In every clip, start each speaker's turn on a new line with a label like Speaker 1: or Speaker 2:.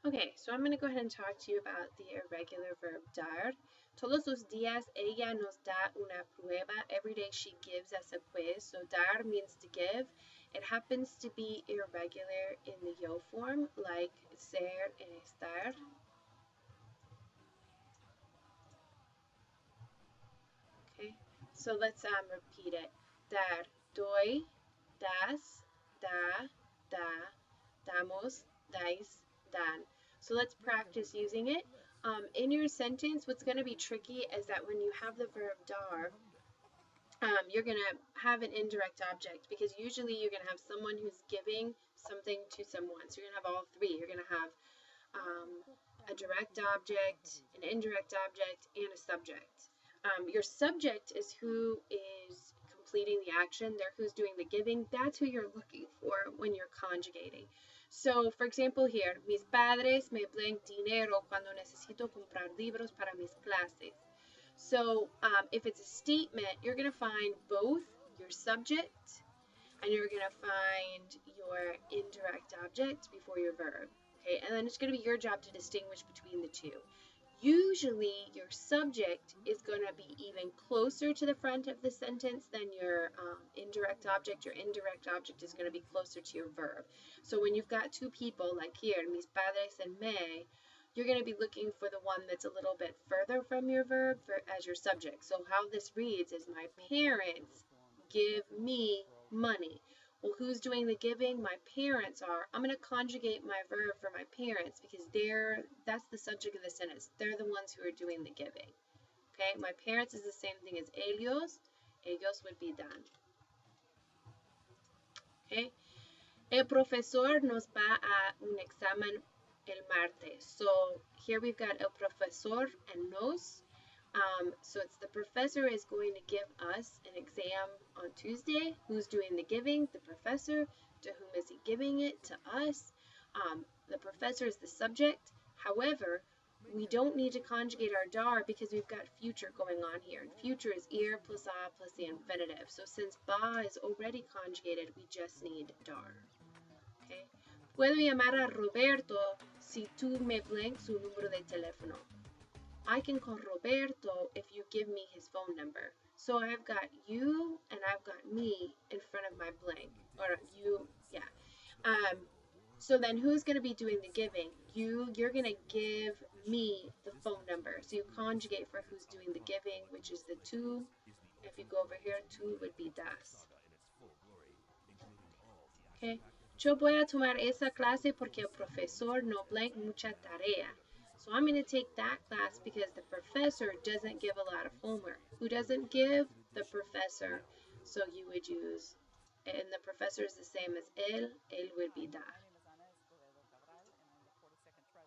Speaker 1: Okay, so I'm going to go ahead and talk to you about the irregular verb dar. Todos los días ella nos da una prueba. Every day she gives us a quiz. So dar means to give. It happens to be irregular in the yo form, like ser and estar. Okay, so let's repeat it. Dar, doy, das, da, damos, dais, dan. So let's practice using it. In your sentence, what's going to be tricky is that when you have the verb dar, you're going to have an indirect object because usually you're going to have someone who's giving something to someone. So you're going to have all three. You're going to have a direct object, an indirect object, and a subject. Your subject is who is completing the action. They're who's doing the giving. That's who you're looking for when you're conjugating. So, for example, here, mis padres me blank dinero cuando necesito comprar libros para mis clases. So, if it's a statement, you're going to find both your subject and you're going to find your indirect object before your verb. Okay, and then it's going to be your job to distinguish between the two. Usually your subject is going to be even closer to the front of the sentence than your indirect object. Your indirect object is going to be closer to your verb. So when you've got two people, like here, mis padres and me, you're going to be looking for the one that's a little bit further from your verb as your subject. So how this reads is my parents give me money. Well, who's doing the giving? My parents are. I'm going to conjugate my verb for my parents because that's the subject of the sentence. They're the ones who are doing the giving. Okay, my parents is the same thing as ellos. Ellos would be done. Okay, el profesor nos va a un examen el martes. So here we've got el profesor and nos. So it's the professor is going to give us an exam on Tuesday. Who's doing the giving? The professor. To whom is he giving it? To us. The professor is the subject. However, we don't need to conjugate our dar because we've got future going on here. And future is ir plus a plus the infinitive. So since ba is already conjugated, we just need dar. Okay. Puedo llamar a Roberto si tú me blanks su número de teléfono. I can call Roberto if you give me his phone number. So I've got you and I've got me in front of my blank. Or you, yeah. So then who's going to be doing the giving? You're going to give me the phone number. So you conjugate for who's doing the giving, which is the tú. If you go over here, tú would be das. Okay. Yo voy a tomar esa clase porque el profesor no blank mucha tarea. So I'm going to take that class because the professor doesn't give a lot of homework. Who doesn't give? The professor. So you would use, and the professor is the same as él would be da.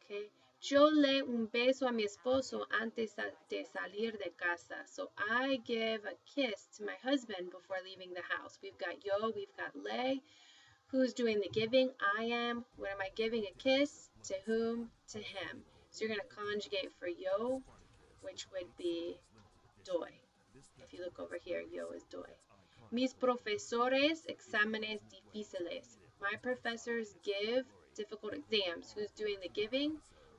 Speaker 1: Okay. Yo le un beso a mi esposo antes de salir de casa. So I give a kiss to my husband before leaving the house. We've got yo, we've got le. Who's doing the giving? I am. What am I giving a kiss? To whom? To him. So you're going to conjugate for yo, which would be doy. If you look over here, yo is doy. Mis profesores exámenes difíciles. My professors give difficult exams. Who's doing the giving?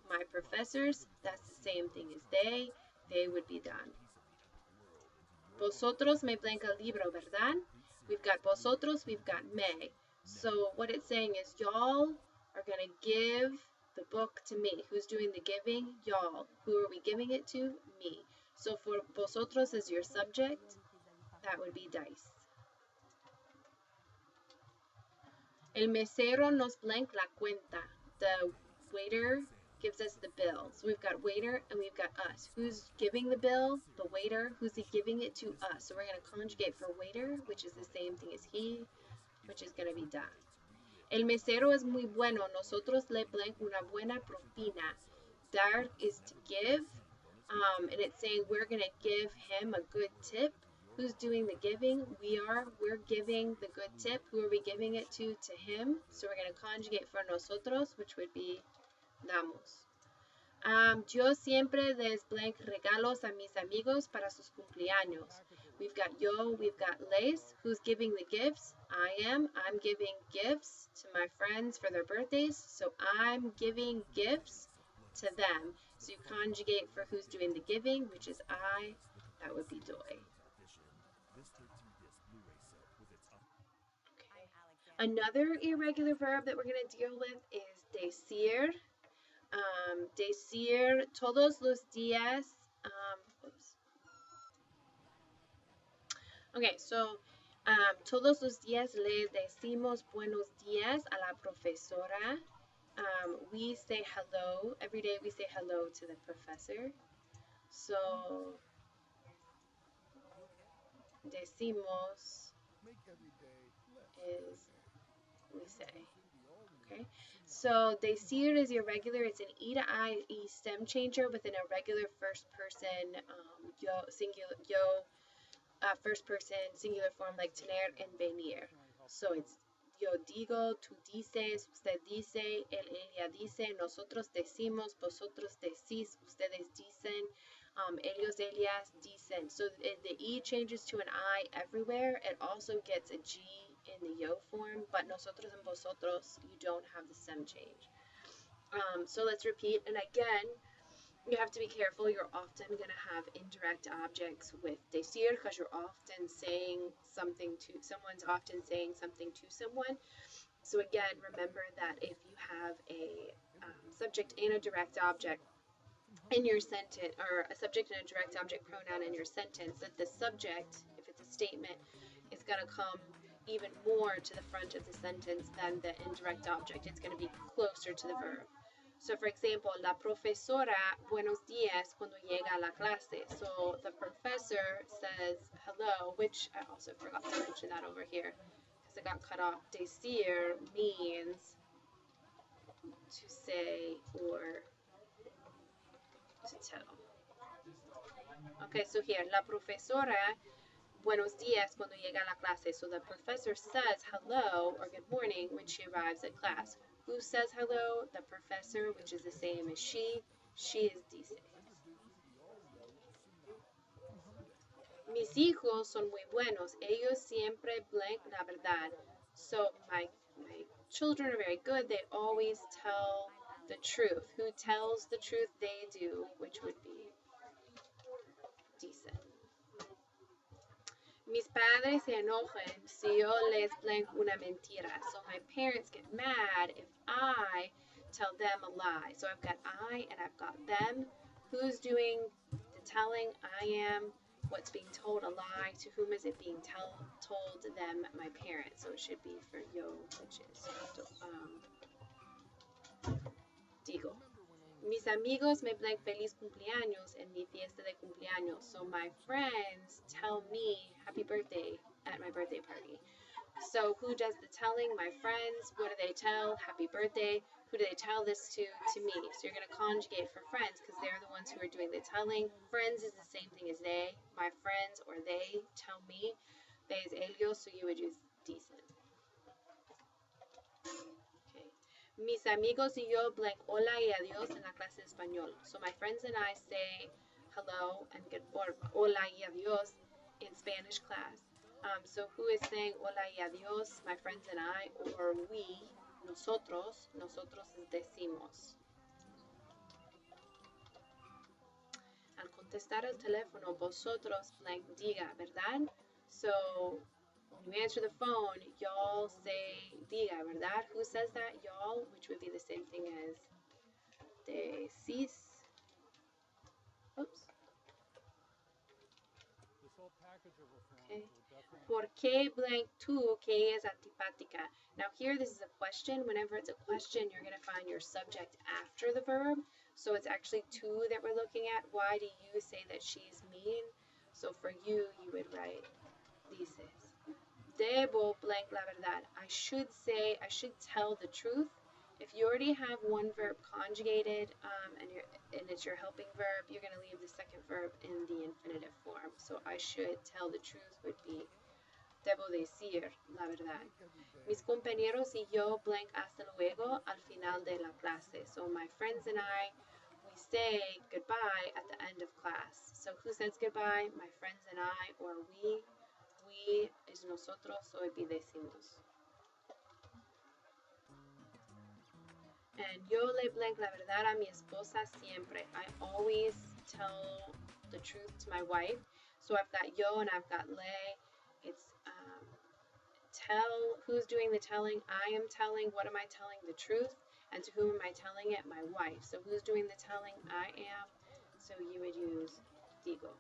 Speaker 1: My professors. That's the same thing as they. They would be done. Vosotros me blanca el libro, ¿verdad? We've got vosotros, we've got me. So what it's saying is y'all are going to give the book to me. Who's doing the giving? Y'all. Who are we giving it to? Me. So for vosotros as your subject, that would be dice. El mesero nos blank la cuenta. The waiter gives us the bill. So we've got waiter and we've got us. Who's giving the bill? The waiter. Who's he giving it to? Us. So we're going to conjugate for waiter, which is the same thing as he, which is going to be da. El mesero es muy bueno. Nosotros le blank una buena propina. Dar is to give. And it's saying we're going to give him a good tip. Who's doing the giving? We're giving the good tip. Who are we giving it to? To him. So we're going to conjugate for nosotros, which would be damos. Yo siempre les blank regalos a mis amigos para sus cumpleaños. We've got yo, we've got les. Who's giving the gifts? I am. I'm giving gifts to my friends for their birthdays. So I'm giving gifts to them. So you conjugate for who's doing the giving, which is I. That would be doy. Okay. Another irregular verb that we're going to deal with is decir. Decir todos los días. Oops. Okay, so todos los días le decimos buenos días a la profesora. We say hello. Every day we say hello to the professor. So, decimos is we say. Okay, so decir is irregular. It's an E to I-E stem changer with an irregular first person yo, singular, yo, first person singular form like tener and venir. So it's yo digo, tú dices, usted dice, él, ella dice, nosotros decimos, vosotros decís, ustedes dicen, ellos, ellas dicen. So the E changes to an I everywhere. It also gets a G in the yo form, but nosotros and vosotros, you don't have the stem change. So let's repeat. And again, you have to be careful. You're often going to have indirect objects with decir because you're often saying something to someone's often saying something to someone. So again, remember that if you have a subject and a direct object in your sentence, or a subject and a direct object pronoun in your sentence, that the subject, if it's a statement, is going to come even more to the front of the sentence than the indirect object. It's going to be closer to the verb. So for example, la profesora buenos días cuando llega a la clase. So the professor says hello, which I also forgot to mention that over here because it got cut off. Decir means to say or to tell. Okay, so here, la profesora buenos días cuando llega a la clase. So the professor says hello or good morning when she arrives at class. Who says hello? The professor, which is the same as she. She is dice. Mis hijos son muy buenos. Ellos siempre blank la verdad. So my children are very good. They always tell the truth. Who tells the truth? They do, which would be dice. Mis padres se enojan si yo les blanco una mentira. So my parents get mad if I tell them a lie. So I've got I and I've got them. Who's doing the telling? I am. What's being told? A lie. To whom is it being told? Them, my parents. So it should be for yo, which is digo. Mis amigos me blank feliz cumpleaños en mi fiesta de cumpleaños. So my friends tell me happy birthday at my birthday party. So who does the telling? My friends. What do they tell? Happy birthday. Who do they tell this to? To me. So you're going to conjugate for friends because they're the ones who are doing the telling. Friends is the same thing as they. My friends or they tell me. They is ellos, so you would use decent. Mis amigos y yo blank hola y adiós en la clase de español. So my friends and I say hello and good or hola y adiós in Spanish class. So who is saying hola y adiós? My friends and I, or we, nosotros. Nosotros decimos. Al contestar el teléfono, vosotros blank diga, ¿verdad? So when you answer the phone, y'all say diga, ¿verdad? Who says that? Y'all, which would be the same thing as decís. Oops. Okay. ¿Por qué blank tú que es antipática? Now here this is a question. Whenever it's a question, you're going to find your subject after the verb. So it's actually tú that we're looking at. Why do you say that she's mean? So for you, you would write dices. Debo blank la verdad. I should tell the truth. If you already have one verb conjugated and it's your helping verb, you're going to leave the second verb in the infinitive form. So I should tell the truth would be debo decir la verdad. Mis compañeros y yo blank hasta luego al final de la clase. So my friends and I, we say goodbye at the end of class. So who says goodbye? My friends and I, or we. We es nosotros, hoy decimos. And yo le blank la verdad a mi esposa siempre. I always tell the truth to my wife. So I've got yo and I've got le. It's tell, who's doing the telling? I am telling. What am I telling? The truth. And to whom am I telling it? My wife. So who's doing the telling? I am. So you would use digo.